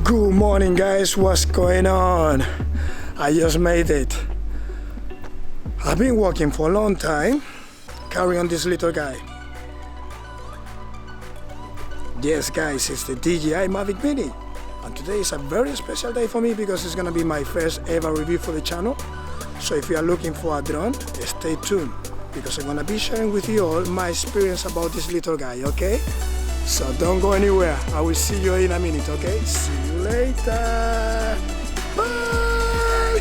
Good morning, guys. What's going on? I just made it. I've been working for a long time carrying on this little guy. Yes, guys, it's the DJI MAVIC MINI, and today is a very special day for me because it's gonna be my first ever review for the channel. So if you are looking for a drone, stay tuned because I'm gonna be sharing with you all my experience about this little guy, okay? So don't go anywhere. I will see you in a minute, okay? See you later. Bye.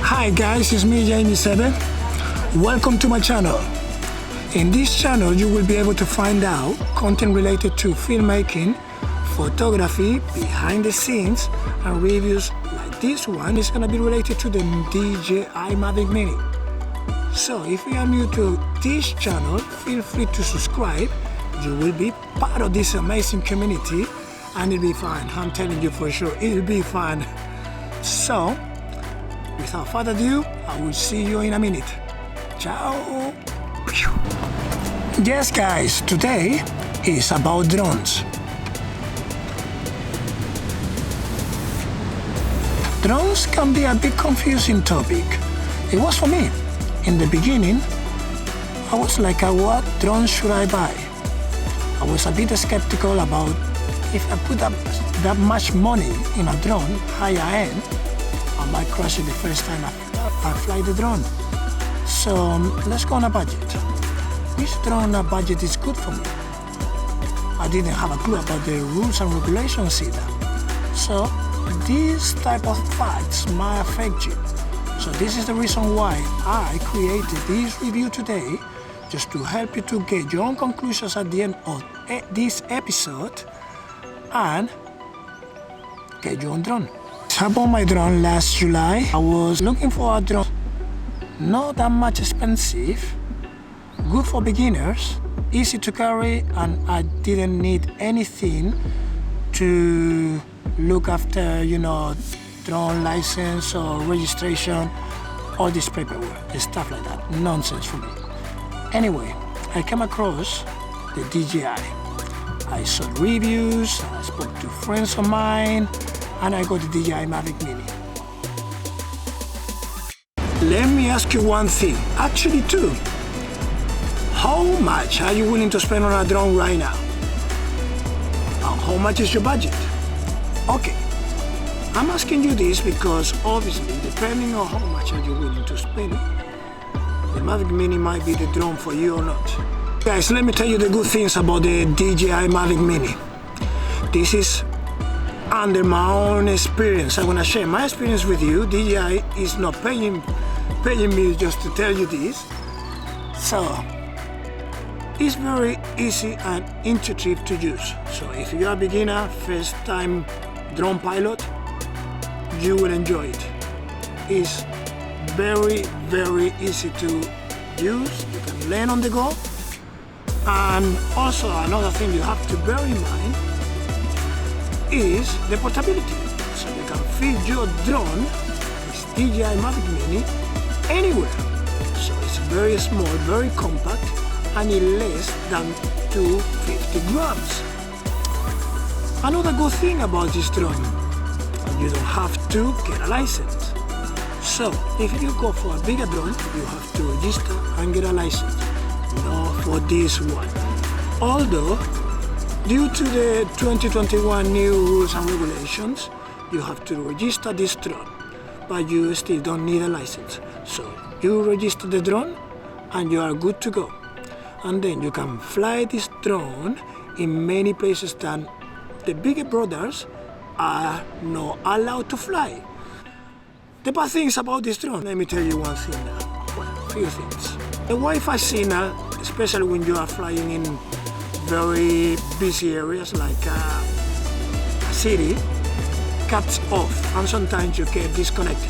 Hi guys, it's me, Jamie7. Welcome to my channel. In this channel, you will be able to find out content related to filmmaking, photography, behind the scenes, and reviews like this one is gonna be related to the DJI MAVIC MINI. So if you are new to this channel, feel free to subscribe. You will be part of this amazing community and it'll be fun. I'm telling you for sure, it'll be fun. So, without further ado, I will see you in a minute. Ciao! Yes guys, today is about drones. Drones can be a bit confusing topic. It was for me. In the beginning, I was like, what drone should I buy? I was a bit skeptical about if I put up that much money in a drone, higher end, I might crash it the first time I fly the drone. So let's go on a budget. Which drone budget is good for me? I didn't have a clue about the rules and regulations either. So these type of facts might affect you. So this is the reason why I created this review today, just to help you to get your own conclusions at the end of this episode and get your own drone. I bought my drone last July. I was looking for a drone not that much expensive, good for beginners, easy to carry, and I didn't need anything to look after, drone license or registration, all this paperwork, stuff like that. Nonsense for me. Anyway, I came across the DJI. I saw reviews, I spoke to friends of mine, and I got the DJI MAVIC MINI. Let me ask you one thing, actually two. How much are you willing to spend on a drone right now? And how much is your budget? Okay. I'm asking you this because obviously, depending on how much are you willing to spend, the MAVIC MINI might be the drone for you or not. Guys, let me tell you the good things about the DJI MAVIC MINI. This is under my own experience. I'm gonna share my experience with you. DJI is not paying me just to tell you this. So, it's very easy and intuitive to use. So if you're a beginner, first time drone pilot, you will enjoy it. It's very, very easy to use. You can learn on the go. And also another thing you have to bear in mind is the portability. So you can fit your drone, this DJI MAVIC MINI, anywhere. So it's very small, very compact, and it's less than 250 grams. Another good thing about this drone, you don't have to get a license. So, if you go for a bigger drone, you have to register and get a license. No, for this one. Although, due to the 2021 new rules and regulations, you have to register this drone, but you still don't need a license. So, you register the drone and you are good to go. And then you can fly this drone in many places that the bigger brothers are not allowed to fly. The bad things about this drone, let me tell you one thing now, well, a few things. The Wi-Fi signal, especially when you are flying in very busy areas like a city, cuts off and sometimes you get disconnected.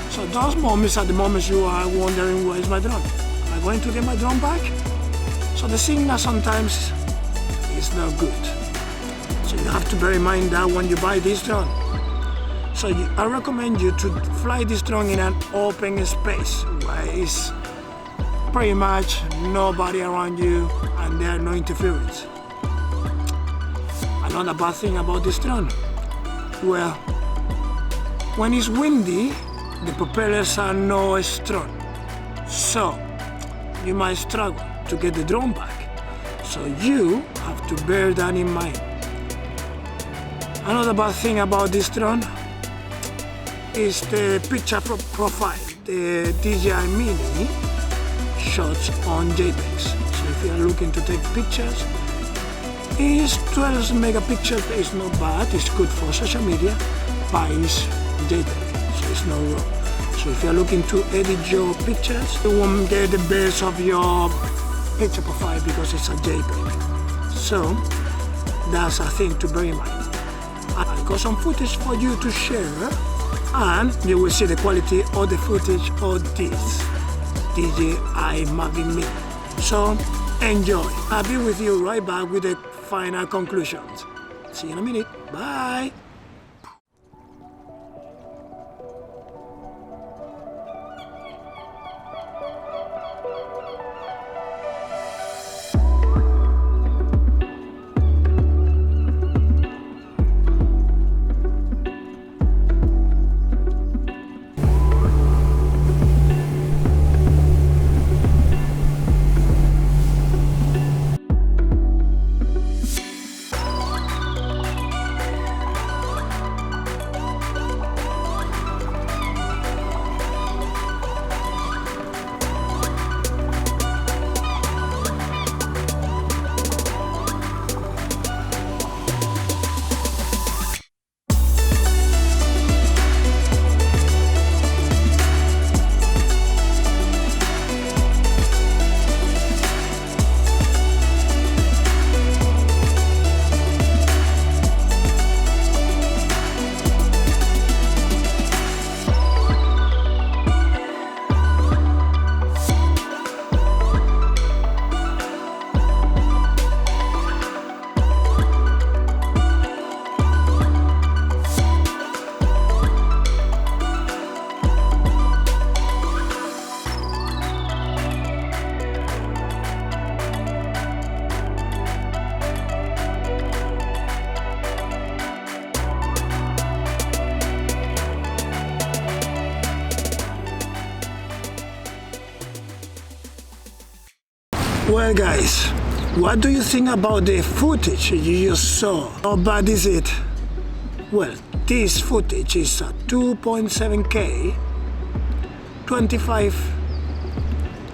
So those moments are the moments you are wondering, where is my drone? Am I going to get my drone back? So the signal sometimes is not good. So you have to bear in mind that when you buy this drone. So I recommend you to fly this drone in an open space where it's pretty much nobody around you and there are no interference. Another bad thing about this drone, well, when it's windy, the propellers are not strong, so you might struggle to get the drone back. So you have to bear that in mind. Another bad thing about this drone is the picture profile. The DJI MINI shots on JPEGs. So if you are looking to take pictures, it's 12 megapixels. It's not bad. It's good for social media, but it's JPEG, so it's not RAW. So if you are looking to edit your pictures, you won't get the best of your picture profile because it's a JPEG. So that's a thing to bear in mind. I got some footage for you to share, and you will see the quality of the footage of this DJI MAVIC MINI. So enjoy. I'll be with you right back with the final conclusions. See you in a minute. Bye. Well guys, what do you think about the footage you just saw? How bad is it? Well, this footage is a 2.7K 25.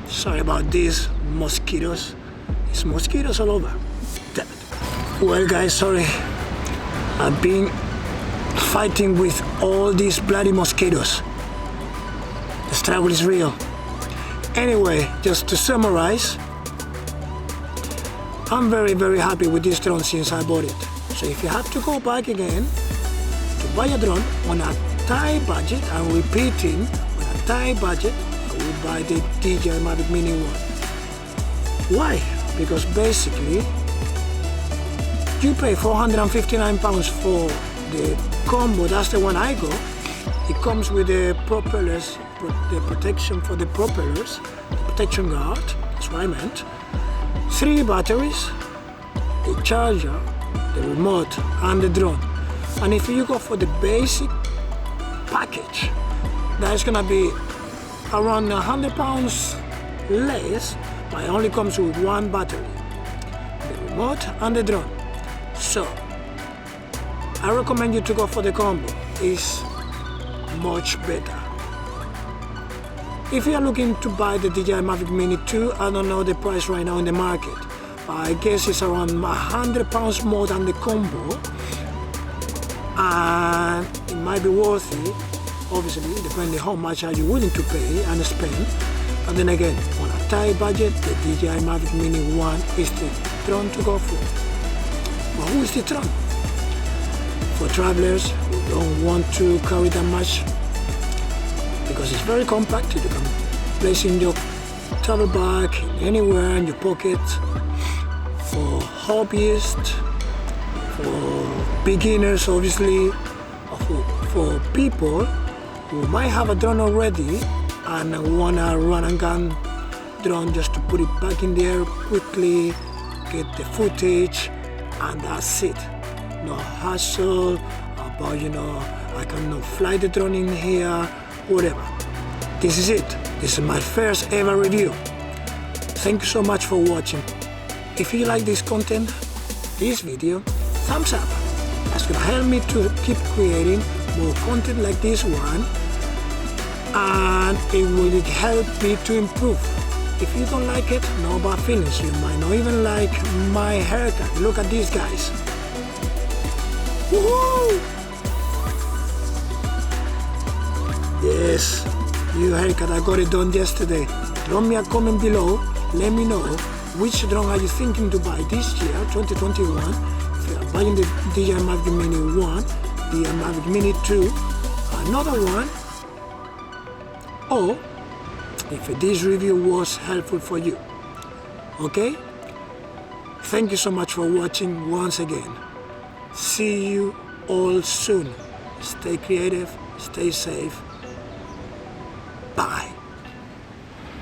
Sorry about these mosquitoes. It's mosquitoes all over. Damn it. Well guys, sorry. I've been fighting with all these bloody mosquitoes. The struggle is real. Anyway, just to summarize, I'm very happy with this drone since I bought it. So if you have to go back again to buy a drone on a tight budget, I'm repeating, on a tight budget, I would buy the DJI MAVIC MINI 1. Why? Because basically you pay £459 for the combo. That's the one I got. It comes with the propellers, the protection for the propellers, the protection guard, that's what I meant. 3 batteries, the charger, the remote, and the drone. And if you go for the basic package, that's gonna be around £100 less, but it only comes with 1 battery, the remote and the drone. So I recommend you to go for the combo. It's much better. If you are looking to buy the DJI MAVIC MINI 2, I don't know the price right now in the market, but I guess it's around £100 more than the combo, and it might be worth it, obviously, depending how much are you willing to pay and spend. And then again, on a tight budget, the DJI MAVIC MINI 1 is the drone to go for. But who is the drone? For travelers who don't want to carry that much, because it's very compact. You can place in your travel bag, anywhere in your pocket. For hobbyists, for beginners obviously, for people who might have a drone already and want a run and gun drone just to put it back in the air quickly, get the footage, and that's it. no hassle about, I cannot fly the drone in here, whatever. This is it. This is my first ever review. Thank you so much for watching. If you like this content, this video, thumbs up. That's gonna help me to keep creating more content like this one, and it will help me to improve. If you don't like it, no bad feelings. You might not even like my haircut. Look at these guys. Woohoo! Yes, new haircut. I got it done yesterday. Drop me a comment below. Let me know which drone are you thinking to buy this year, 2021. If you are buying the DJI MAVIC MINI 1, the MAVIC MINI 2, another one, or if this review was helpful for you. Okay? Thank you so much for watching once again. See you all soon. Stay creative, stay safe. Bye.